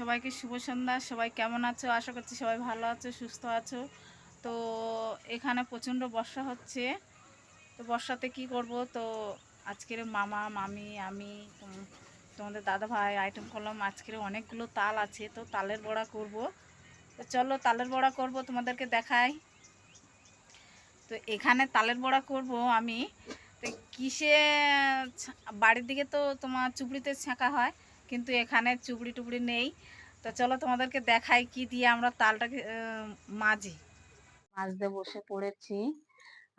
সবাইকে শুভ সন্ধ্যা। সবাই কেমন আছো? আশা করছি সবাই ভালো আছো, সুস্থ আছো। তো এখানে প্রচণ্ড বর্ষা হচ্ছে। তো বর্ষাতে কি করব, তো আজকের মামা মামি আমি তোমাদের দাদা ভাই আইটেম করলাম। আজকের অনেকগুলো তাল আছে, তো তালের বড়া করব। তো চলো তালের বড়া করব, তোমাদেরকে দেখাই। তো এখানে তালের বড়া করব আমি। তো কিসে, বাড়ির দিকে তো তোমার চুবড়িতে ছাঁকা হয়, কিন্তু এখানে চুবড়ি টুবড়ি নেই। তো চলো তোমাদেরকে দেখাই কি দিয়ে আমরা তালটাকে মাজি। মাজতে বসে পড়েছি।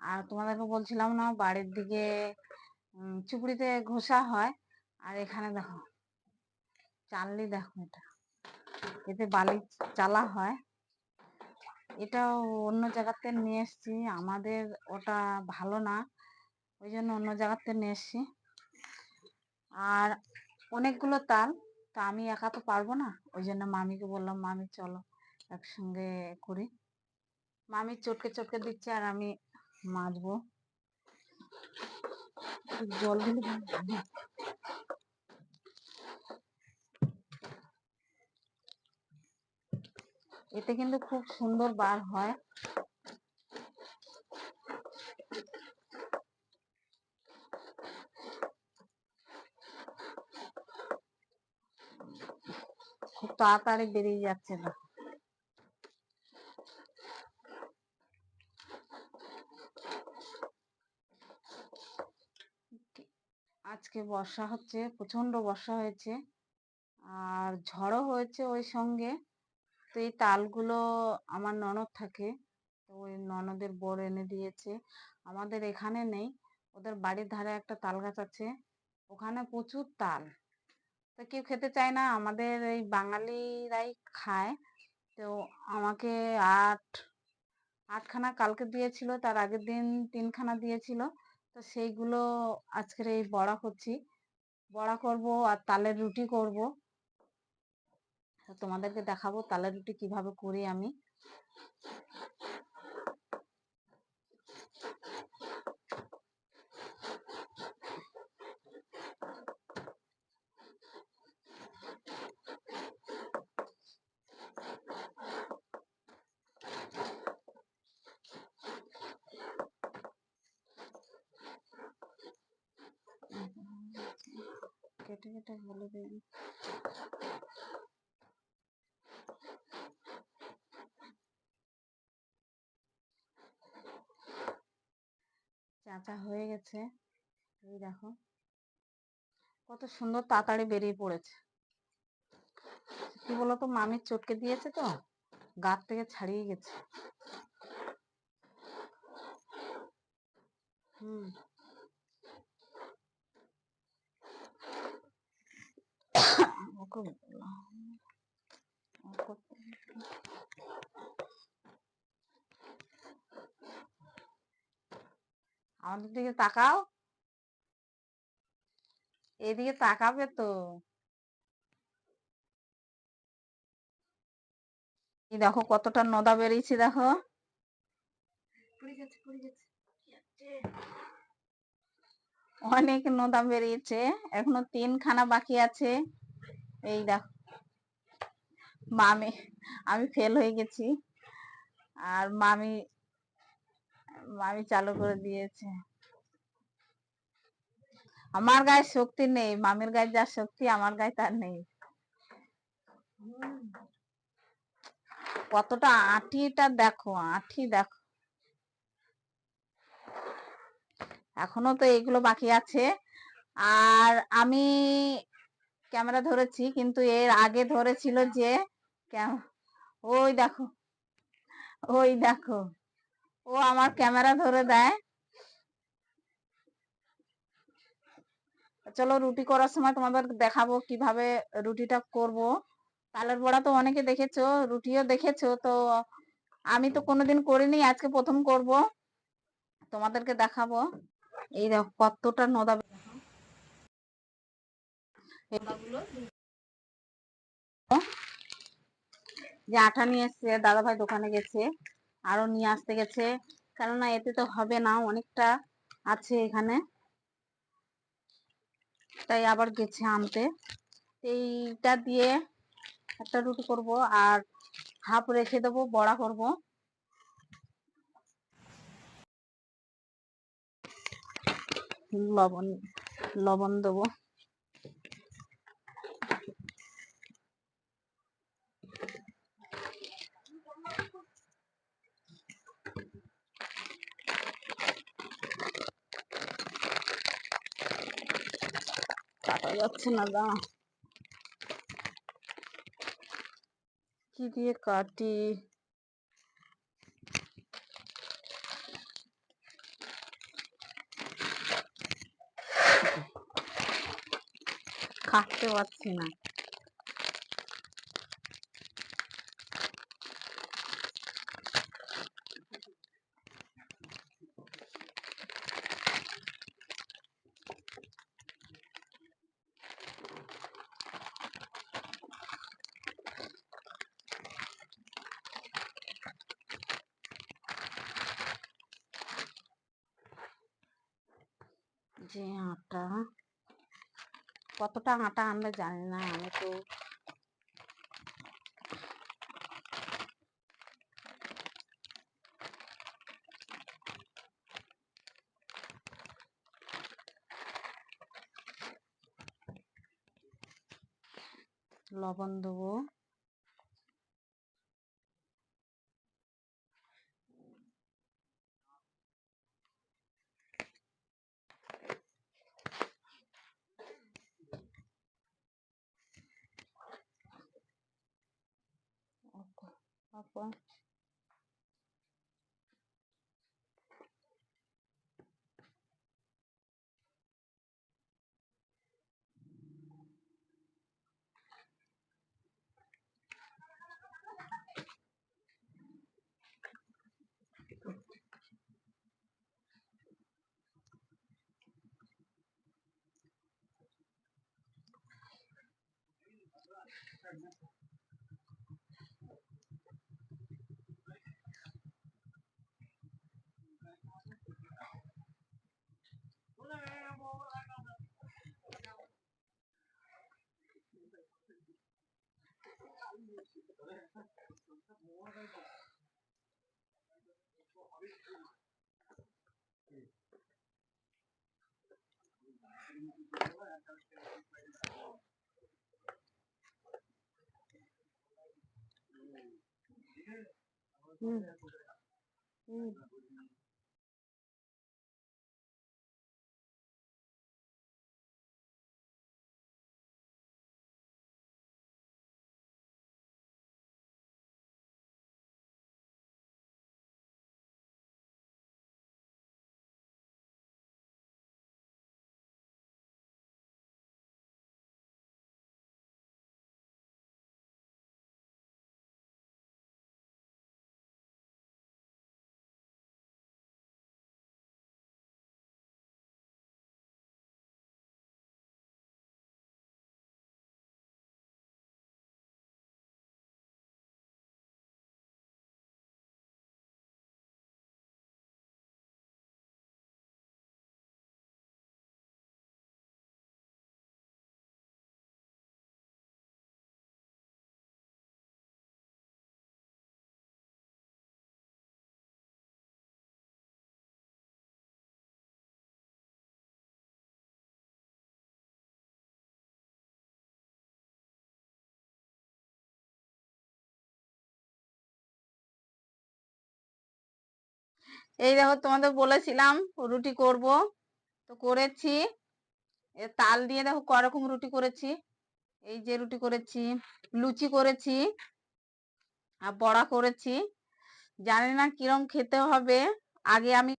আর তোমাদেরকে বলছিলাম না, বাড়ির দিকে চুবড়িতে ঘষা হয়। আর এখানে দেখো চালনি, দেখো এতে বালি চালা হয়। এটাও অন্য জায়গাতে নিয়ে এসছি, আমাদের ওটা ভালো না, ওই জন্য অন্য জায়গাতে নিয়ে এসছি। আর অনেকগুলো তাল, তো আমি একা তো পারবো না, ওই জন্য মামিকে বললাম, মামি চলো একসঙ্গে করি। মামি চটকে চটকে দিচ্ছে আর আমি মাজবো। জল দিলে এতে কিন্তু খুব সুন্দর বার হয়। খুব তাড়াতাড়ি বেরিয়ে যাচ্ছে না। আজকে বর্ষা হচ্ছে, প্রচন্ড বর্ষা হয়েছে আর ঝড়ও হয়েছে ওই সঙ্গে। তো এই তালগুলো আমার ননদ থাকে, তো ওই ননদের বর এনে দিয়েছে। আমাদের এখানে নেই, ওদের বাড়ির ধারে একটা তাল গাছ আছে, ওখানে প্রচুর তাল। তো কেউ খেতে চায় না, আমাদের এই বাঙালিরাই খায়। তো আমাকে আটখানা কালকে দিয়েছিল, তার আগের দিন 3খানা দিয়েছিল। তো সেইগুলো আজকের এই বড়া করছি, বড়া করব আর তালের রুটি করব। তোমাদেরকে দেখাবো তালের রুটি কিভাবে করি আমি। কেটে কেটে বলে দিন। চাচা হয়ে গেছে, এই দেখো কত সুন্দর তাড়াতাড়ি বেরিয়ে পড়েছে। কি বলতো, মামির চটকে দিয়েছে তো গাছ থেকে ছাড়িয়ে গেছে। হুম, আমাদের দিকে তাকাও, এদিকে তাকাবে তো। এই দেখো কতটা নদা বেরিয়েছে, দেখো অনেক নদা বেরিয়েছে, এখনো 3খানা বাকি আছে। এই দেখো মামি, আমি ফেল হয়ে গেছি আর মামি মামি চালু করে দিয়েছে। আমার গায়ে শক্তি নেই, মামির গায়ে যা শক্তি আমার গায়ে তার নেই। কতটা আঠিটা দেখো, আঠি দেখো। এখনো তো এইগুলো বাকি আছে। আর আমি ক্যামেরা ধরেছি, কিন্তু এর আগে ধরেছিল যে ওই দেখো, ওই দেখো, ও আমার ক্যামেরা ধরে দেয়। চলো রুটি করার সময় তোমাদের দেখাবো কিভাবে রুটিটা করব। তালের বড়া তো অনেকে দেখেছো, রুটিও দেখেছো, তো আমি তো কোনোদিন করিনি, আজকে প্রথম করব, তোমাদেরকে দেখাবো। এই দেখো কতটা নদা, যে আঠা নিয়ে এসছে, দাদা ভাই দোকানে গেছে আরো নিয়ে আসতে গেছে, কেননা এতে তো হবে না, অনেকটা আছে এখানে, তাই আবার গেছে আনতে। এইটা দিয়ে একটা রুটি করব আর হাফ রেখে দেবো, বড়া করব। লবণ লবণ দেবো। কাটা যাচ্ছে না, দা কি দিয়ে কাটি? কাটতে পারছি না। যে আটা, কতটা আটা আনলে জানি না, আমি তো লবণ দেবো। তারপর এই দেখো, তোমাদের বলেছিলাম রুটি করব, তো করেছি। তাল দিয়ে দেখো করকম রুটি করেছি। এই যে রুটি করেছি, লুচি করেছি আর বড়া করেছি। জানি না কিরম খেতে হবে। আগে আমি